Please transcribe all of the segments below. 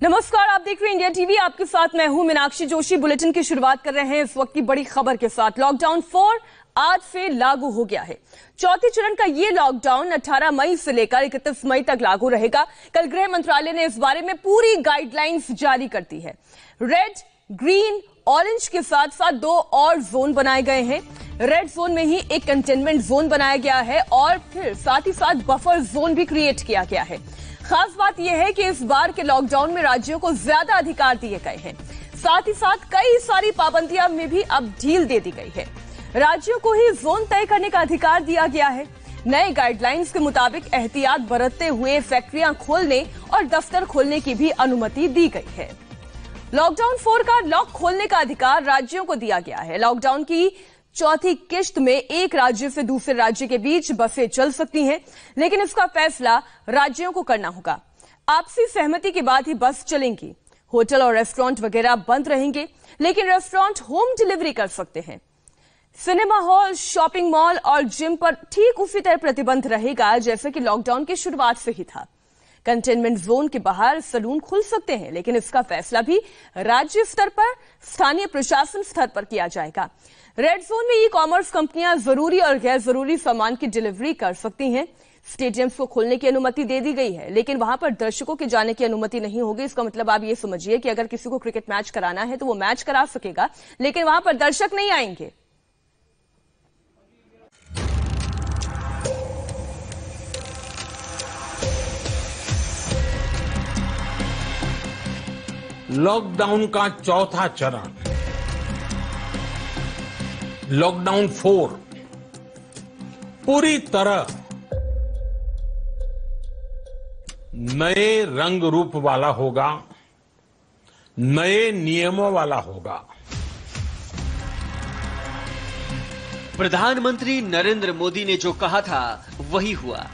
नमस्कार, आप देख रहे हैं इंडिया टीवी। आपके साथ मैं हूं मीनाक्षी जोशी। बुलेटिन की शुरुआत कर रहे हैं इस वक्त की बड़ी खबर के साथ। लॉकडाउन 4 आज से लागू हो गया है। चौथे चरण का ये लॉकडाउन 18 मई से लेकर 31 मई तक लागू रहेगा। कल गृह मंत्रालय ने इस बारे में पूरी गाइडलाइंस जारी कर दी है। रेड, ग्रीन, ऑरेंज के साथ साथ 2 और जोन बनाए गए हैं। रेड जोन में ही एक कंटेनमेंट जोन बनाया गया है और फिर साथ ही साथ बफर जोन भी क्रिएट किया गया है। खास बात यह है कि इस बार के लॉकडाउन में राज्यों को ज्यादा अधिकार दिए गए हैं। साथ ही साथ कई सारी पाबंदियां में भी अब ढील दे दी गई है। राज्यों को ही जोन तय करने का अधिकार दिया गया है। नए गाइडलाइंस के मुताबिक एहतियात बरतते हुए फैक्ट्रियां खोलने और दफ्तर खोलने की भी अनुमति दी गई है। लॉकडाउन 4 का लॉक खोलने का अधिकार राज्यों को दिया गया है। लॉकडाउन की चौथी किश्त में एक राज्य से दूसरे राज्य के बीच बसें चल सकती हैं, लेकिन इसका फैसला राज्यों को करना होगा। आपसी सहमति के बाद ही बस चलेंगी। होटल और रेस्टोरेंट वगैरह बंद रहेंगे, लेकिन रेस्टोरेंट होम डिलीवरी कर सकते हैं। सिनेमा हॉल, शॉपिंग मॉल और जिम पर ठीक उसी तरह प्रतिबंध रहेगा जैसे कि लॉकडाउन की शुरुआत से ही था। कंटेनमेंट जोन के बाहर सैलून खुल सकते हैं, लेकिन इसका फैसला भी राज्य स्तर पर, स्थानीय प्रशासन स्तर पर किया जाएगा। रेड जोन में ई कॉमर्स कंपनियां जरूरी और गैर जरूरी सामान की डिलीवरी कर सकती हैं। स्टेडियम्स को खोलने की अनुमति दे दी गई है, लेकिन वहां पर दर्शकों के जाने की अनुमति नहीं होगी। इसका मतलब आप ये समझिए कि अगर किसी को क्रिकेट मैच कराना है तो वो मैच करा सकेगा, लेकिन वहां पर दर्शक नहीं आएंगे। लॉकडाउन का चौथा चरण, लॉकडाउन 4 पूरी तरह नए रंग रूप वाला होगा, नए नियमों वाला होगा। प्रधानमंत्री नरेंद्र मोदी ने जो कहा था वही हुआ।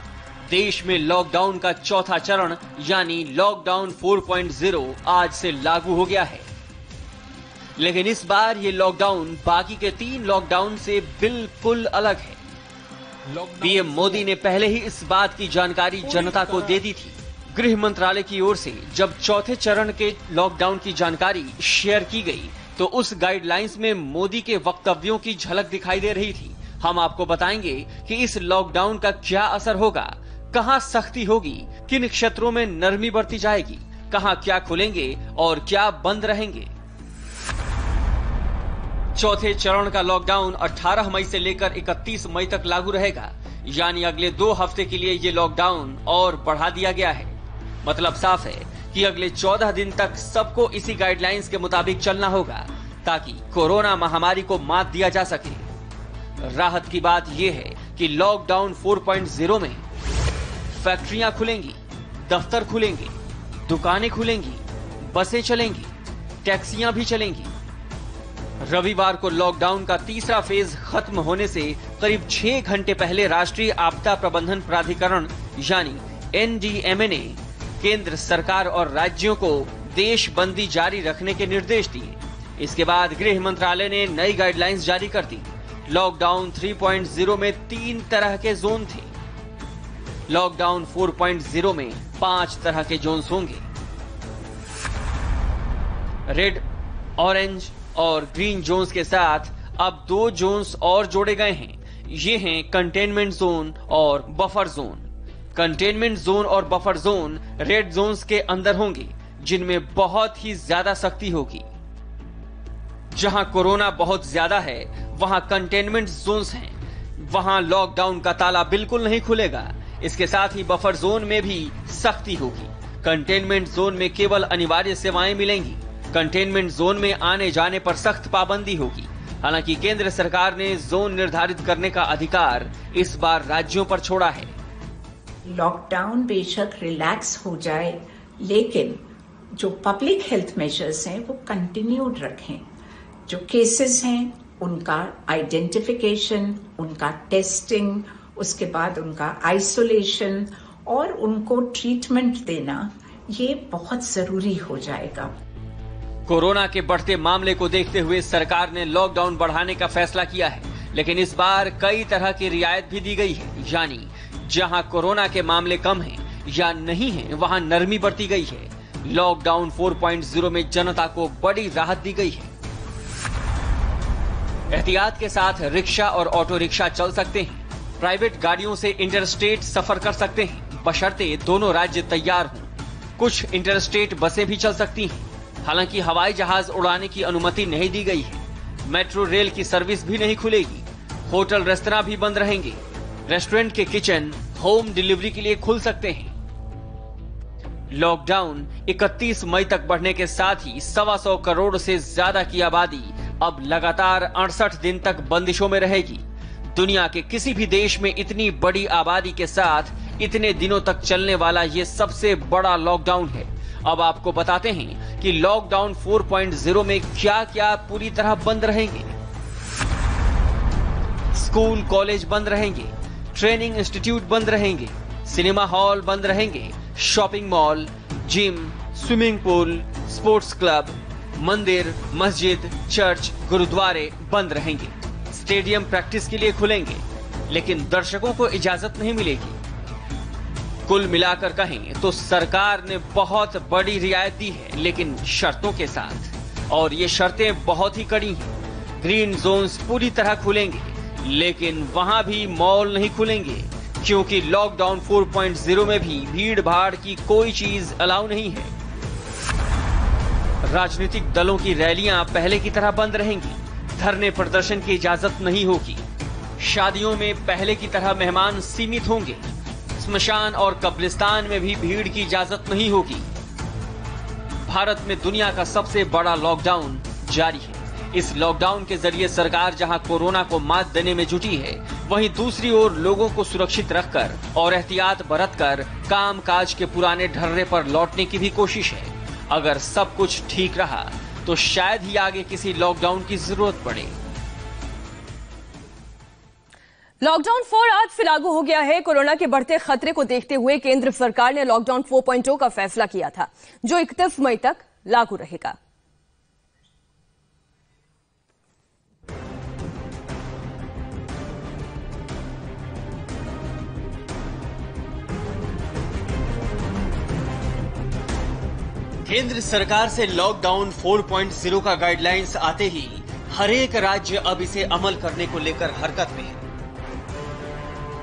देश में लॉकडाउन का चौथा चरण यानी लॉकडाउन 4.0 आज से लागू हो गया है। लेकिन इस बार ये लॉकडाउन बाकी के 3 लॉकडाउन से बिल्कुल अलग है। पीएम मोदी ने पहले ही इस बात की जानकारी जनता को दे दी थी। गृह मंत्रालय की ओर से जब चौथे चरण के लॉकडाउन की जानकारी शेयर की गई तो उस गाइडलाइंस में मोदी के वक्तव्यों की झलक दिखाई दे रही थी। हम आपको बताएंगे कि इस लॉकडाउन का क्या असर होगा, कहां सख्ती होगी, किन क्षेत्रों में नरमी बरती जाएगी, कहां क्या खुलेंगे और क्या बंद रहेंगे। चौथे चरण का लॉकडाउन 18 मई से लेकर 31 मई तक लागू रहेगा, यानी अगले 2 हफ्ते के लिए ये लॉकडाउन और बढ़ा दिया गया है। मतलब साफ है कि अगले 14 दिन तक सबको इसी गाइडलाइंस के मुताबिक चलना होगा ताकि कोरोना महामारी को मात दिया जा सके। राहत की बात यह है कि लॉकडाउन 4.0 में फैक्ट्रियां खुलेंगी, दफ्तर खुलेंगे, दुकानें खुलेंगी, बसें चलेंगी, टैक्सियां भी चलेंगी। रविवार को लॉकडाउन का तीसरा फेज खत्म होने से करीब 6 घंटे पहले राष्ट्रीय आपदा प्रबंधन प्राधिकरण यानी एनडीएमए ने केंद्र सरकार और राज्यों को देशबंदी जारी रखने के निर्देश दिए। इसके बाद गृह मंत्रालय ने नई गाइडलाइंस जारी कर दी। लॉकडाउन 3.0 में 3 तरह के जोन थे। लॉकडाउन 4.0 में 5 तरह के जोन्स होंगे। रेड, ऑरेंज और ग्रीन जोन्स के साथ अब 2 जोन्स और जोड़े गए हैं। ये हैं कंटेनमेंट जोन और बफर जोन। कंटेनमेंट जोन और बफर जोन रेड जोन्स के अंदर होंगे, जिनमें बहुत ही ज्यादा सख्ती होगी। जहां कोरोना बहुत ज्यादा है वहां कंटेनमेंट जोन्स हैं, वहां लॉकडाउन का ताला बिल्कुल नहीं खुलेगा। इसके साथ ही बफर जोन में भी सख्ती होगी। कंटेनमेंट जोन में केवल अनिवार्य सेवाएं मिलेंगी। कंटेनमेंट जोन में आने जाने पर सख्त पाबंदी होगी। हालांकि केंद्र सरकार ने जोन निर्धारित करने का अधिकार इस बार राज्यों पर छोड़ा है। लॉकडाउन बेशक रिलैक्स हो जाए, लेकिन जो पब्लिक हेल्थ मेजर्स हैं वो कंटिन्यूड रखें। जो केसेस हैं उनका आइडेंटिफिकेशन, उनका टेस्टिंग, उसके बाद उनका आइसोलेशन और उनको ट्रीटमेंट देना, ये बहुत जरूरी हो जाएगा। कोरोना के बढ़ते मामले को देखते हुए सरकार ने लॉकडाउन बढ़ाने का फैसला किया है, लेकिन इस बार कई तरह की रियायत भी दी गई है। यानी जहां कोरोना के मामले कम हैं या नहीं हैं, वहां नरमी बरती गई है। लॉकडाउन 4.0 में जनता को बड़ी राहत दी गई है। एहतियात के साथ रिक्शा और ऑटो रिक्शा चल सकते हैं। प्राइवेट गाड़ियों से इंटरस्टेट सफर कर सकते हैं, बशर्ते दोनों राज्य तैयार हों। कुछ इंटरस्टेट बसें भी चल सकती हैं। हालांकि हवाई जहाज उड़ाने की अनुमति नहीं दी गई है। मेट्रो रेल की सर्विस भी नहीं खुलेगी। होटल रेस्तरां भी बंद रहेंगे। रेस्टोरेंट के किचन होम डिलीवरी के लिए खुल सकते हैं। लॉकडाउन 31 मई तक बढ़ने के साथ ही 125 करोड़ से ज्यादा की आबादी अब लगातार 68 दिन तक बंदिशों में रहेगी। दुनिया के किसी भी देश में इतनी बड़ी आबादी के साथ इतने दिनों तक चलने वाला ये सबसे बड़ा लॉकडाउन है। अब आपको बताते हैं कि लॉकडाउन 4.0 में क्या क्या पूरी तरह बंद रहेंगे। स्कूल कॉलेज बंद रहेंगे, ट्रेनिंग इंस्टीट्यूट बंद रहेंगे, सिनेमा हॉल बंद रहेंगे, shopping mall, gym, swimming pool, sports club, मंदिर, मस्जिद, चर्च, गुरुद्वारे बंद रहेंगे। स्टेडियम प्रैक्टिस के लिए खुलेंगे, लेकिन दर्शकों को इजाजत नहीं मिलेगी। कुल मिलाकर कहें तो सरकार ने बहुत बड़ी रियायत दी है, लेकिन शर्तों के साथ, और ये शर्तें बहुत ही कड़ी हैं। ग्रीन जोन्स पूरी तरह खुलेंगे, लेकिन वहां भी मॉल नहीं खुलेंगे, क्योंकि लॉकडाउन 4.0 में भी भीड़ भाड़ की कोई चीज अलाउ नहीं है। राजनीतिक दलों की रैलियां पहले की तरह बंद रहेंगी। धरने प्रदर्शन की इजाजत नहीं होगी। शादियों में पहले की तरह मेहमान सीमित होंगे। स्मशान और कब्रिस्तान में भी भीड़ की इजाजत नहीं होगी। भारत में दुनिया का सबसे बड़ा लॉकडाउन जारी है। इस लॉकडाउन के जरिए सरकार जहां कोरोना को मात देने में जुटी है, वहीं दूसरी ओर लोगों को सुरक्षित रखकर और एहतियात बरतकर काम काज के पुराने ढर्रे पर लौटने की भी कोशिश है। अगर सब कुछ ठीक रहा तो शायद ही आगे किसी लॉकडाउन की जरूरत पड़े। लॉकडाउन 4 आज से लागू हो गया है। कोरोना के बढ़ते खतरे को देखते हुए केंद्र सरकार ने लॉकडाउन 4.0 का फैसला किया था, जो 31 मई तक लागू रहेगा। केंद्र सरकार से लॉकडाउन 4.0 का गाइडलाइंस आते ही हर एक राज्य अब इसे अमल करने को लेकर हरकत में है।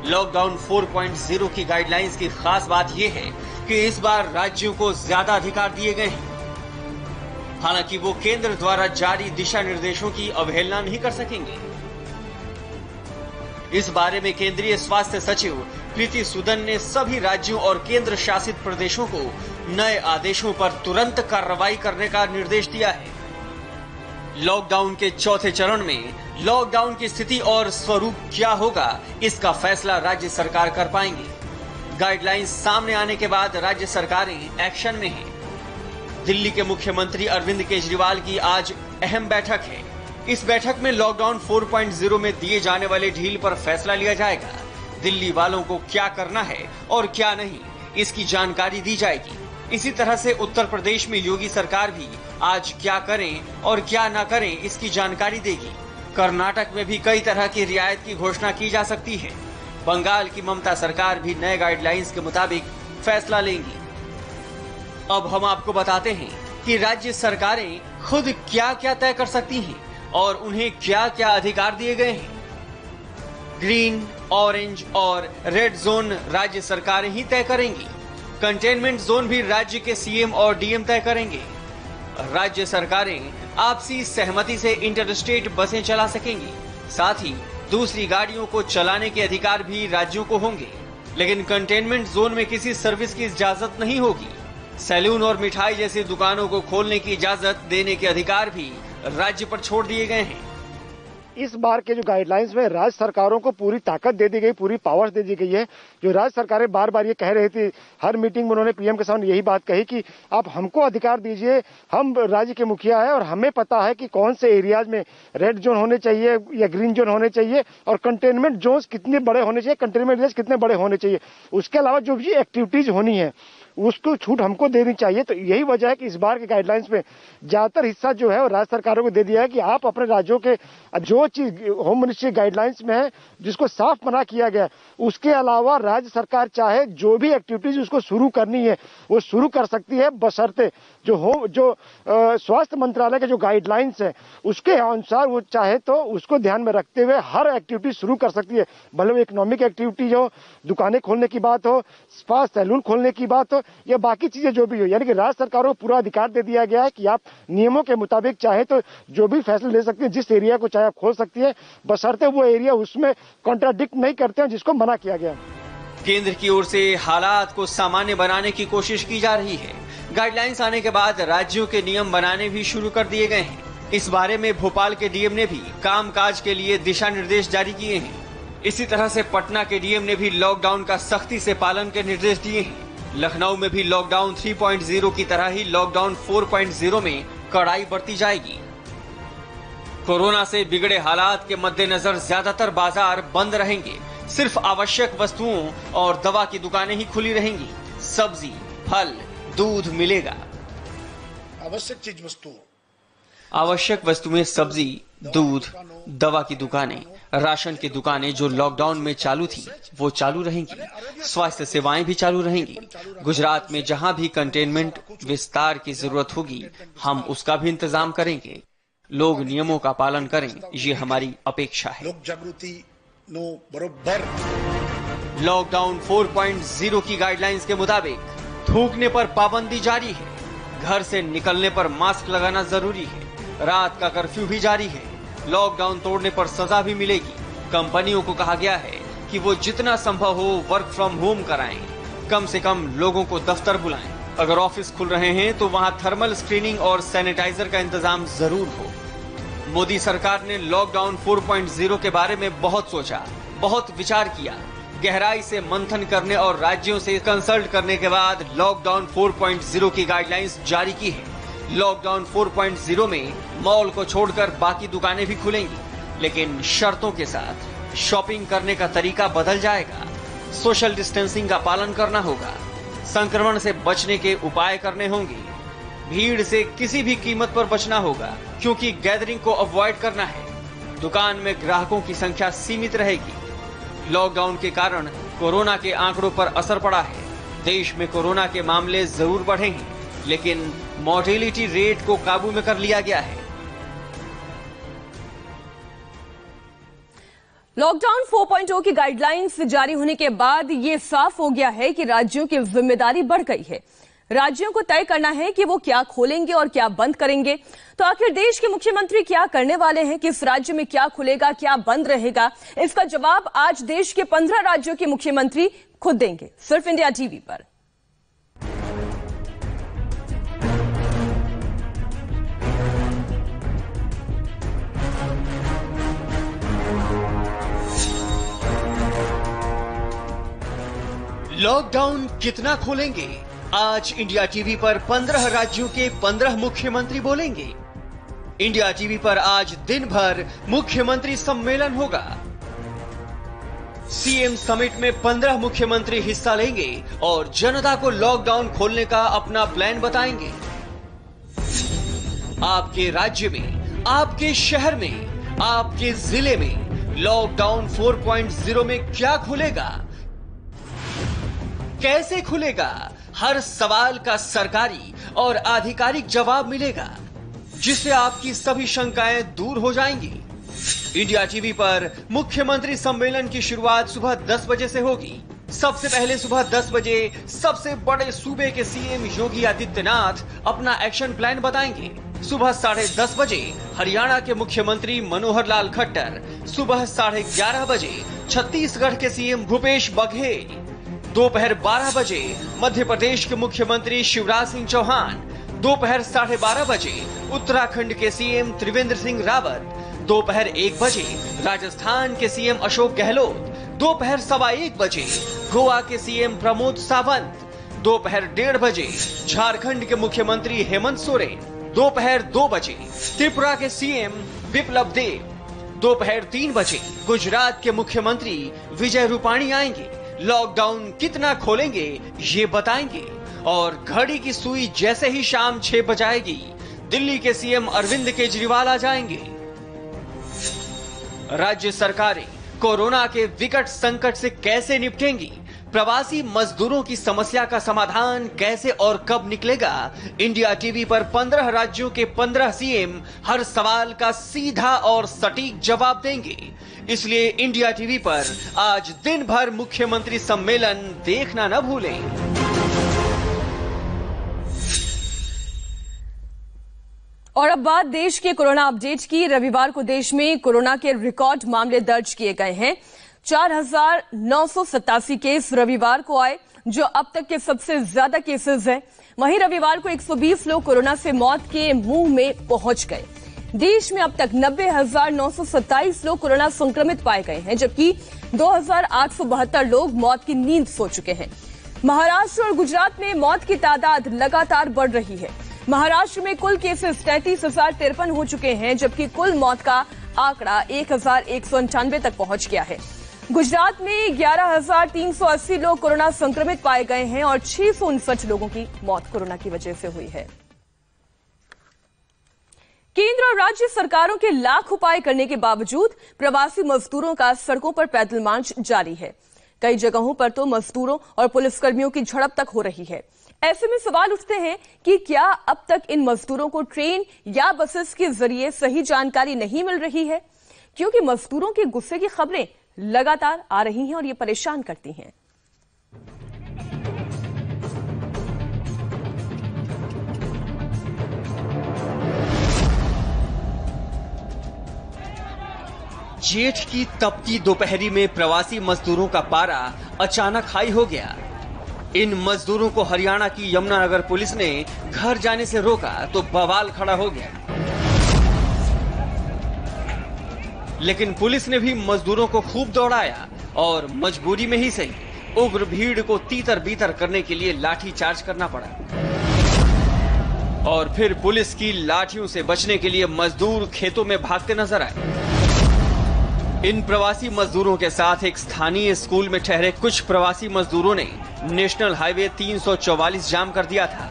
लॉकडाउन 4.0 की गाइडलाइंस की खास बात यह है कि इस बार राज्यों को ज्यादा अधिकार दिए गए हैं। हालांकि वो केंद्र द्वारा जारी दिशा निर्देशों की अवहेलना नहीं कर सकेंगे। इस बारे में केंद्रीय स्वास्थ्य सचिव प्रीति सूदन ने सभी राज्यों और केंद्र शासित प्रदेशों को नए आदेशों पर तुरंत कार्रवाई करने का निर्देश दिया है। लॉकडाउन के चौथे चरण में लॉकडाउन की स्थिति और स्वरूप क्या होगा, इसका फैसला राज्य सरकार कर पाएंगे। गाइडलाइंस सामने आने के बाद राज्य सरकारें एक्शन में हैं। दिल्ली के मुख्यमंत्री अरविंद केजरीवाल की आज अहम बैठक है। इस बैठक में लॉकडाउन 4.0 में दिए जाने वाले ढील पर फैसला लिया जाएगा। दिल्ली वालों को क्या करना है और क्या नहीं, इसकी जानकारी दी जाएगी। इसी तरह से उत्तर प्रदेश में योगी सरकार भी आज क्या करें और क्या ना करें, इसकी जानकारी देगी। कर्नाटक में भी कई तरह की रियायत की घोषणा की जा सकती है। बंगाल की ममता सरकार भी नए गाइडलाइंस के मुताबिक फैसला लेंगी। अब हम आपको बताते हैं कि राज्य सरकारें खुद क्या क्या तय कर सकती हैं और उन्हें क्या क्या अधिकार दिए गए हैं। ग्रीन, ऑरेंज और रेड जोन राज्य सरकारें ही तय करेंगी। कंटेनमेंट जोन भी राज्य के सीएम और डीएम तय करेंगे। राज्य सरकारें आपसी सहमति से इंटरस्टेट बसें चला सकेंगी। साथ ही दूसरी गाड़ियों को चलाने के अधिकार भी राज्यों को होंगे, लेकिन कंटेनमेंट जोन में किसी सर्विस की इजाजत नहीं होगी। सैलून और मिठाई जैसी दुकानों को खोलने की इजाजत देने के अधिकार भी राज्य पर छोड़ दिए गए हैं। इस बार के जो गाइडलाइंस में राज्य सरकारों को पूरी ताकत दे दी गई, पूरी पावर्स दे दी गई है। जो राज्य सरकारें बार बार ये कह रही थी, हर मीटिंग में उन्होंने पीएम के सामने यही बात कही कि आप हमको अधिकार दीजिए, हम राज्य के मुखिया है और हमें पता है कि कौन से एरियाज में रेड जोन होने चाहिए या ग्रीन जोन होने चाहिए और कंटेनमेंट जोन कितने बड़े होने चाहिए, कंटेनमेंट एरियाज कितने बड़े होने चाहिए। उसके अलावा जो भी एक्टिविटीज होनी है उसको छूट हमको देनी चाहिए। तो यही वजह है कि इस बार के गाइडलाइंस में ज्यादातर हिस्सा जो है वो राज्य सरकारों को दे दिया है कि आप अपने राज्यों के जो चीज होम मिनिस्ट्री गाइडलाइंस में है जिसको साफ मना किया गया, उसके अलावा राज्य सरकार चाहे जो भी एक्टिविटीज उसको शुरू करनी है वो शुरू कर सकती है, बशर्ते जो स्वास्थ्य मंत्रालय के जो गाइडलाइंस है उसके अनुसार वो चाहे तो उसको ध्यान में रखते हुए हर एक्टिविटी शुरू कर सकती है, भले वो इकोनॉमिक एक्टिविटीज हो, दुकानें खोलने की बात हो, स्पा सैलून खोलने की बात हो या बाकी चीजें जो भी हो। यानी कि राज्य सरकारों को पूरा अधिकार दे दिया गया है कि आप नियमों के मुताबिक चाहे तो जो भी फैसले ले सकती है, जिस एरिया को चाहे आप खोल सकती है, बशर्ते वो एरिया उसमें कॉन्ट्राडिक्ट नहीं करते हैं जिसको मना किया गया। केंद्र की ओर से हालात को सामान्य बनाने की कोशिश की जा रही है। गाइडलाइंस आने के बाद राज्यों के नियम बनाने भी शुरू कर दिए गए हैं। इस बारे में भोपाल के डीएम ने भी कामकाज के लिए दिशा निर्देश जारी किए हैं। इसी तरह से पटना के डीएम ने भी लॉकडाउन का सख्ती से पालन के निर्देश दिए हैं। लखनऊ में भी लॉकडाउन 3.0 की तरह ही लॉकडाउन 4.0 में कड़ाई बरती जाएगी। कोरोना से बिगड़े हालात के मद्देनजर ज्यादातर बाजार बंद रहेंगे। सिर्फ आवश्यक वस्तुओं और दवा की दुकानें ही खुली रहेंगी। सब्जी, फल, दूध मिलेगा। आवश्यक वस्तुएं सब्जी, दूध, दवा की दुकानें, राशन की दुकानें जो लॉकडाउन में चालू थी वो चालू रहेंगी। स्वास्थ्य सेवाएं भी चालू रहेंगी। गुजरात में जहां भी कंटेनमेंट विस्तार की जरूरत होगी हम उसका भी इंतजाम करेंगे। लोग नियमों का पालन करें, ये हमारी अपेक्षा है। लॉकडाउन 4.0 की गाइडलाइंस के मुताबिक थूकने पर पाबंदी जारी है। घर से निकलने पर मास्क लगाना जरूरी है। रात का कर्फ्यू भी जारी है। लॉकडाउन तोड़ने पर सजा भी मिलेगी। कंपनियों को कहा गया है कि वो जितना संभव हो वर्क फ्रॉम होम कराएं। कम से कम लोगों को दफ्तर बुलाएं। अगर ऑफिस खुल रहे हैं तो वहां थर्मल स्क्रीनिंग और सैनिटाइजर का इंतजाम जरूर हो। मोदी सरकार ने लॉकडाउन 4.0 के बारे में बहुत सोचा, बहुत विचार किया, गहराई से मंथन करने और राज्यों से कंसल्ट करने के बाद लॉकडाउन 4.0 की गाइडलाइंस जारी की है। लॉकडाउन 4.0 में मॉल को छोड़कर बाकी दुकानें भी खुलेंगी, लेकिन शर्तों के साथ। शॉपिंग करने का तरीका बदल जाएगा। सोशल डिस्टेंसिंग का पालन करना होगा। संक्रमण से बचने के उपाय करने होंगे। भीड़ से किसी भी कीमत पर बचना होगा, क्योंकि गैदरिंग को अवॉइड करना है। दुकान में ग्राहकों की संख्या सीमित रहेगी। लॉकडाउन के कारण कोरोना के आंकड़ों पर असर पड़ा है। देश में कोरोना के मामले जरूर बढ़े हैं, लेकिन मॉर्टेलिटी रेट को काबू में कर लिया गया है। लॉकडाउन 4.0 की गाइडलाइंस जारी होने के बाद ये साफ हो गया है कि राज्यों की जिम्मेदारी बढ़ गई है। राज्यों को तय करना है कि वो क्या खोलेंगे और क्या बंद करेंगे। तो आखिर देश के मुख्यमंत्री क्या करने वाले हैं, किस राज्य में क्या खुलेगा, क्या बंद रहेगा, इसका जवाब आज देश के 15 राज्यों के मुख्यमंत्री खुद देंगे, सिर्फ इंडिया टीवी पर। लॉकडाउन कितना खोलेंगे, आज इंडिया टीवी पर 15 राज्यों के 15 मुख्यमंत्री बोलेंगे। इंडिया टीवी पर आज दिन भर मुख्यमंत्री सम्मेलन होगा। सीएम समिट में 15 मुख्यमंत्री हिस्सा लेंगे और जनता को लॉकडाउन खोलने का अपना प्लान बताएंगे। आपके राज्य में, आपके शहर में, आपके जिले में लॉकडाउन 4.0 में क्या खुलेगा, कैसे खुलेगा, हर सवाल का सरकारी और आधिकारिक जवाब मिलेगा, जिससे आपकी सभी शंकाएं दूर हो जाएंगी। इंडिया टीवी पर मुख्यमंत्री सम्मेलन की शुरुआत सुबह 10 बजे से होगी। सबसे पहले सुबह 10 बजे सबसे बड़े सूबे के सीएम योगी आदित्यनाथ अपना एक्शन प्लान बताएंगे। सुबह 10:30 बजे हरियाणा के मुख्यमंत्री मनोहर लाल खट्टर, सुबह 11:30 बजे छत्तीसगढ़ के सीएम भूपेश बघेल, दोपहर 12 बजे मध्य प्रदेश के मुख्यमंत्री शिवराज सिंह चौहान, दोपहर 12:30 बजे उत्तराखंड के सीएम त्रिवेंद्र सिंह रावत, दोपहर 1 बजे राजस्थान के सीएम अशोक गहलोत, दोपहर 1:15 बजे गोवा के सीएम प्रमोद सावंत, दोपहर 1:30 बजे झारखंड के मुख्यमंत्री हेमंत सोरेन, दोपहर 2 बजे त्रिपुरा के सीएम बिप्लब देब, दोपहर 3 बजे गुजरात के मुख्यमंत्री विजय रूपाणी आएंगे। लॉकडाउन कितना खोलेंगे ये बताएंगे और घड़ी की सुई जैसे ही शाम 6 बजाएगी, दिल्ली के सीएम अरविंद केजरीवाल आ जाएंगे। राज्य सरकारें कोरोना के विकट संकट से कैसे निपटेंगी? प्रवासी मजदूरों की समस्या का समाधान कैसे और कब निकलेगा? इंडिया टीवी पर 15 राज्यों के 15 सीएम हर सवाल का सीधा और सटीक जवाब देंगे। इसलिए इंडिया टीवी पर आज दिन भर मुख्यमंत्री सम्मेलन देखना न भूलें। और अब बात देश के कोरोना अपडेट की। रविवार को देश में कोरोना के रिकॉर्ड मामले दर्ज किए गए हैं। 4,987 केस रविवार को आए, जो अब तक के सबसे ज्यादा केसेस हैं। वहीं रविवार को 120 लोग कोरोना से मौत के मुंह में पहुंच गए। देश में अब तक 90,927 लोग कोरोना संक्रमित पाए गए हैं, जबकि 2,872 लोग मौत की नींद सो चुके हैं। महाराष्ट्र और गुजरात में मौत की तादाद लगातार बढ़ रही है। महाराष्ट्र में कुल केसेस 33,053 हो चुके हैं, जबकि कुल मौत का आंकड़ा 1,198 तक पहुंच गया है। गुजरात में 11,380 लोग कोरोना संक्रमित पाए गए हैं और 659 लोगों की मौत कोरोना की वजह से हुई है। केंद्र और राज्य सरकारों के लाख उपाय करने के बावजूद प्रवासी मजदूरों का सड़कों पर पैदल मार्च जारी है। कई जगहों पर तो मजदूरों और पुलिसकर्मियों की झड़प तक हो रही है। ऐसे में सवाल उठते हैं कि क्या अब तक इन मजदूरों को ट्रेन या बसेस के जरिए सही जानकारी नहीं मिल रही है? क्योंकि मजदूरों के गुस्से की खबरें लगातार आ रही हैं और ये परेशान करती हैं। जेठ की तपती दोपहरी में प्रवासी मजदूरों का पारा अचानक हाई हो गया। इन मजदूरों को हरियाणा की यमुनानगर पुलिस ने घर जाने से रोका तो बवाल खड़ा हो गया। लेकिन पुलिस ने भी मजदूरों को खूब दौड़ाया और मजबूरी में ही सही उग्र भीड़ को तीतर बीतर करने के लिए लाठी चार्ज करना पड़ा। और फिर पुलिस की लाठियों से बचने के लिए मजदूर खेतों में भागते नजर आए। इन प्रवासी मजदूरों के साथ एक स्थानीय स्कूल में ठहरे कुछ प्रवासी मजदूरों ने नेशनल हाईवे 344 जाम कर दिया था।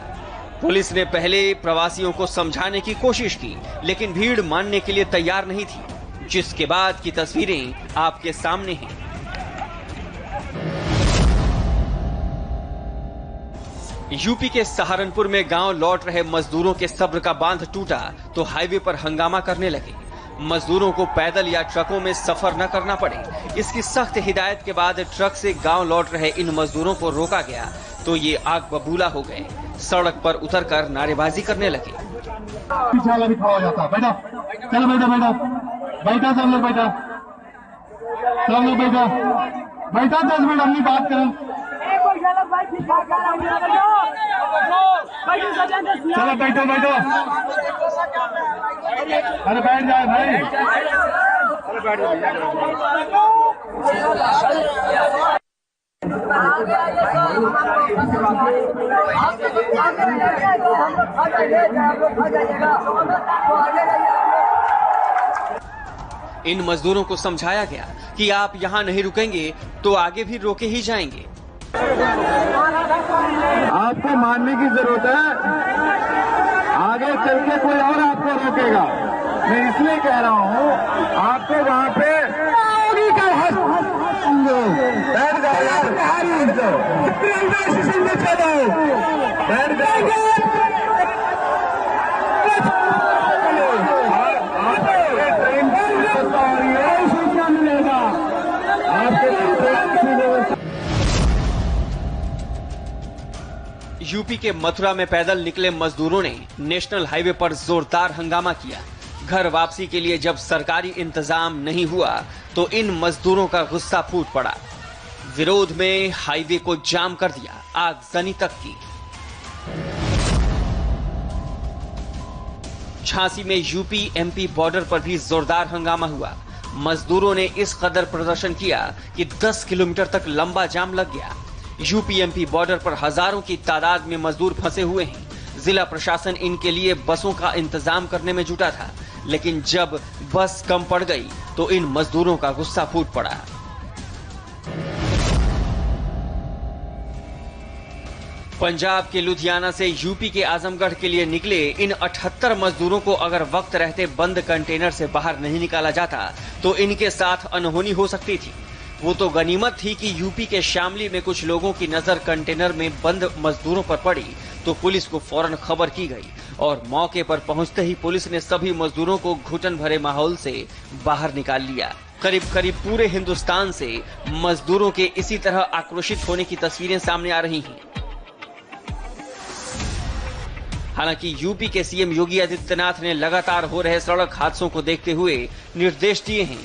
पुलिस ने पहले प्रवासियों को समझाने की कोशिश की, लेकिन भीड़ मानने के लिए तैयार नहीं थी, जिसके बाद की तस्वीरें आपके सामने हैं। यूपी के सहारनपुर में गांव लौट रहे मजदूरों के सब्र का बांध टूटा तो हाईवे पर हंगामा करने लगे। मजदूरों को पैदल या ट्रकों में सफर न करना पड़े, इसकी सख्त हिदायत के बाद ट्रक से गांव लौट रहे इन मजदूरों को रोका गया तो ये आग बबूला हो गए। सड़क पर उतरकर नारेबाजी करने लगे। पीछे वाला भी खड़ा हो जाता है। बैठा, चलो बैठा बैठा बैठा, सब लोग बैठा, सब लोग बैठा बैठा, 10 मिनट अपनी बात करें। चलो बैठो बैठो, अरे बैठ जाए भाई, अरे बैठ इन मजदूरों को समझाया गया कि आप यहाँ नहीं रुकेंगे तो आगे भी रोके ही जाएंगे। आपको मानने की जरूरत है, आगे चल के कोई और आपको रोकेगा। मैं इसलिए कह रहा हूँ, आपको वहाँ पे बैठ जाएगा। यूपी के मथुरा में पैदल निकले मजदूरों ने नेशनल हाईवे पर जोरदार हंगामा किया। घर वापसी के लिए जब सरकारी इंतजाम नहीं हुआ तो इन मजदूरों का गुस्सा फूट पड़ा। विरोध में हाईवे को जाम कर दिया, आगजनी तक की। झांसी में यूपी एमपी बॉर्डर पर भी जोरदार हंगामा हुआ। मजदूरों ने इस कदर प्रदर्शन किया कि 10 किलोमीटर तक लंबा जाम लग गया। यूपी एमपी बॉर्डर पर हजारों की तादाद में मजदूर फंसे हुए हैं। जिला प्रशासन इनके लिए बसों का इंतजाम करने में जुटा था, लेकिन जब बस कम पड़ गई तो इन मजदूरों का गुस्सा फूट पड़ा। पंजाब के लुधियाना से यूपी के आजमगढ़ के लिए निकले इन 78 मजदूरों को अगर वक्त रहते बंद कंटेनर से बाहर नहीं निकाला जाता तो इनके साथ अनहोनी हो सकती थी। वो तो गनीमत थी कि यूपी के शामली में कुछ लोगों की नजर कंटेनर में बंद मजदूरों पर पड़ी तो पुलिस को फौरन खबर की गई और मौके पर पहुंचते ही पुलिस ने सभी मजदूरों को घुटन भरे माहौल से बाहर निकाल लिया। करीब करीब पूरे हिंदुस्तान से मजदूरों के इसी तरह आक्रोशित होने की तस्वीरें सामने आ रही हैं। हालांकि यूपी के सीएम योगी आदित्यनाथ ने लगातार हो रहे सड़क हादसों को देखते हुए निर्देश दिए हैं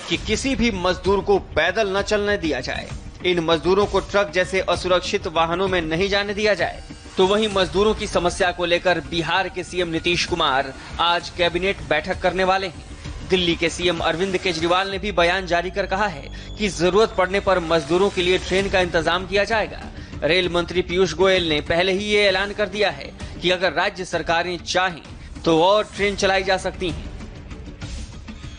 कि किसी भी मजदूर को पैदल न चलने दिया जाए, इन मजदूरों को ट्रक जैसे असुरक्षित वाहनों में नहीं जाने दिया जाए। तो वहीं मजदूरों की समस्या को लेकर बिहार के सीएम नीतीश कुमार आज कैबिनेट बैठक करने वाले हैं। दिल्ली के सीएम अरविंद केजरीवाल ने भी बयान जारी कर कहा है कि जरूरत पड़ने पर मजदूरों के लिए ट्रेन का इंतजाम किया जाएगा। रेल मंत्री पीयूष गोयल ने पहले ही ये ऐलान कर दिया है कि अगर राज्य सरकारें चाहें तो और ट्रेन चलाई जा सकती हैं।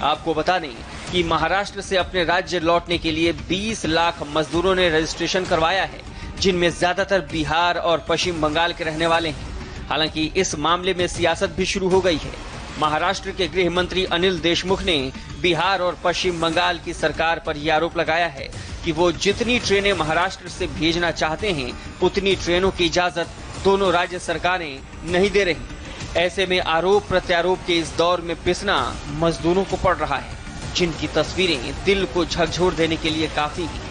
आपको बता दें कि महाराष्ट्र से अपने राज्य लौटने के लिए 20 लाख मजदूरों ने रजिस्ट्रेशन करवाया है, जिनमें ज्यादातर बिहार और पश्चिम बंगाल के रहने वाले हैं। हालांकि इस मामले में सियासत भी शुरू हो गई है। महाराष्ट्र के गृह मंत्री अनिल देशमुख ने बिहार और पश्चिम बंगाल की सरकार पर यह आरोप लगाया है कि वो जितनी ट्रेनें महाराष्ट्र से भेजना चाहते हैं उतनी ट्रेनों की इजाजत दोनों राज्य सरकारें नहीं दे रही। ऐसे में आरोप प्रत्यारोप के इस दौर में पिसना मजदूरों को पड़ रहा है, जिनकी तस्वीरें दिल को झकझोर देने के लिए काफी हैं।